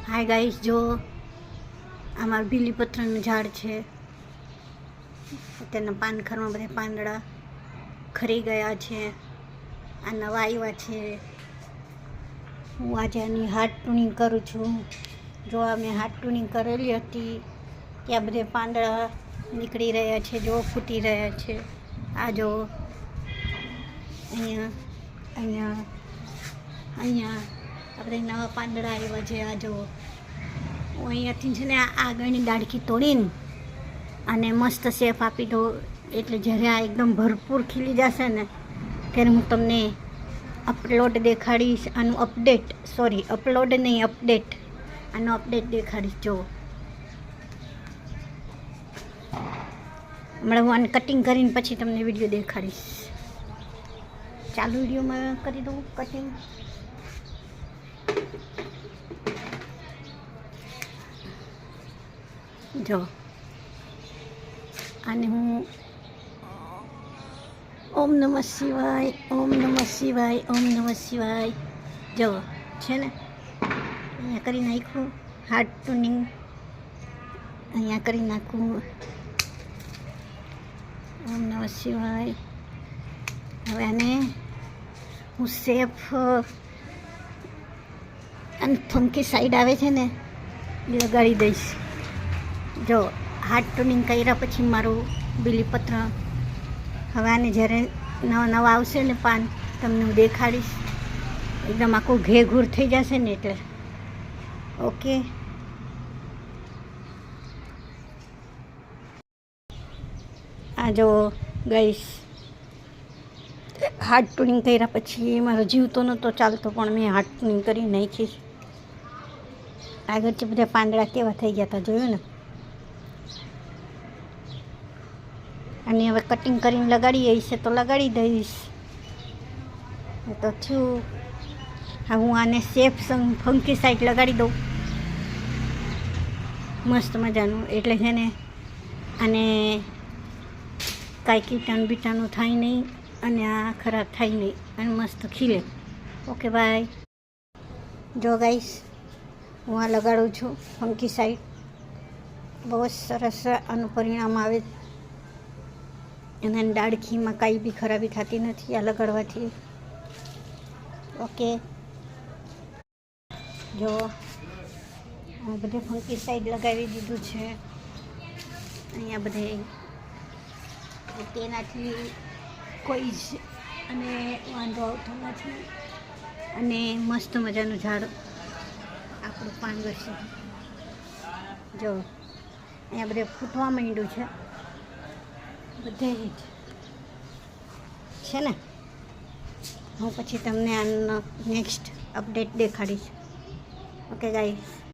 Hi guys, જો અમારું બીલીપત્રનું ઝાડ છે. તેના પાનખરમાં બધા પાંદડા ખરી ગયા છે. આ નવા આવ્યા છે. હું આજે આની હાથ ટૂનિંગ કરું છું. જો મેં હાથ ટૂનિંગ કરેલી હતી ત્યાં બધે પાંદડા નીકળી રહ્યા છે. જો ફૂટી રહ્યા છે. આ જો અહીંયા અહીંયા અહીંયા આપણે નવા પાંદડા આવ્યા છે. આ જો હું અહીંયાથી છે ને આગળની ડાળખી તોડીને અને મસ્ત શેપ આપી દઉં, એટલે જ્યારે આ એકદમ ભરપૂર ખીલી જશે ને ત્યારે હું તમને અપલોડ દેખાડીશ. આનું અપડેટ, અપલોડ નહીં, અપડેટ, આનો અપડેટ દેખાડીશ. જો હમણાં હું આને કટિંગ કરીને પછી તમને વિડીયો દેખાડીશ. ચાલુ વિડીયોમાં કરી દઉં કટિંગ. જો આને હું ઓમ નમઃ શિવાય, ઓમ નમઃ શિવાય, ઓમ નમઃ શિવાય. જો છે ને અહીંયા કરી નાખ્યું હાર્ટ ટૂનિંગ, અહીંયા કરી નાખું ઓમ નમઃ શિવાય. હવે આને હું સેફ અને ફંકી સાઈડ આવે છે ને એ લગાડી દઈશ. જો હાર્ટ ટૂનિંગ કર્યા પછી મારું બીલીપત્ર, હવે આને જ્યારે નવા આવશે ને પાન તમને હું દેખાડીશ. એકદમ આખું ઘેઘૂર થઈ જશે ને એટલે ઓકે. આ જો ગાઈસ, હાર્ટ ટૂનિંગ કર્યા પછી મારો જીવ તો નહોતો ચાલતો, પણ મેં હાર્ટ ટૂનિંગ કરી નાખી. આગળ બધા પાંદડા કેવા થઈ ગયા હતા જોયું ને. અને હવે કટિંગ કરીને લગાડી હશે તો લગાડી દઈશ. એ તો થયું. હવે હું આને સેફ ફંકી સાઈડ લગાડી દઉં મસ્ત મજાનું, એટલે છે ને આને કાંઈ કીટાણું બીટાણું થાય નહીં અને આ ખરાબ થાય નહીં અને મસ્ત ખીલે. Okay bye. જો ગાઈસ, હું આ લગાડું છું ફંકી સાઈડ. બહુ જ સરસ આનું પરિણામ આવે અને ડાળખીમાં કાંઈ બી ખરાબી થતી નથી આ લગાડવાથી. ઓકે. જો આ બધે ફંકી સાઈડ લગાવી દીધું છે અહીંયા બધે. તેનાથી કોઈ જ અને વાંધો આવતો નથી અને મસ્ત મજાનું ઝાડ આપણું પાન કરશે. જો અહીંયા બધે ફૂટવા માંડ્યું છે બધે જ છે ને. હું પછી તમને આનો નેક્સ્ટ અપડેટ દેખાડીશ. Okay guys.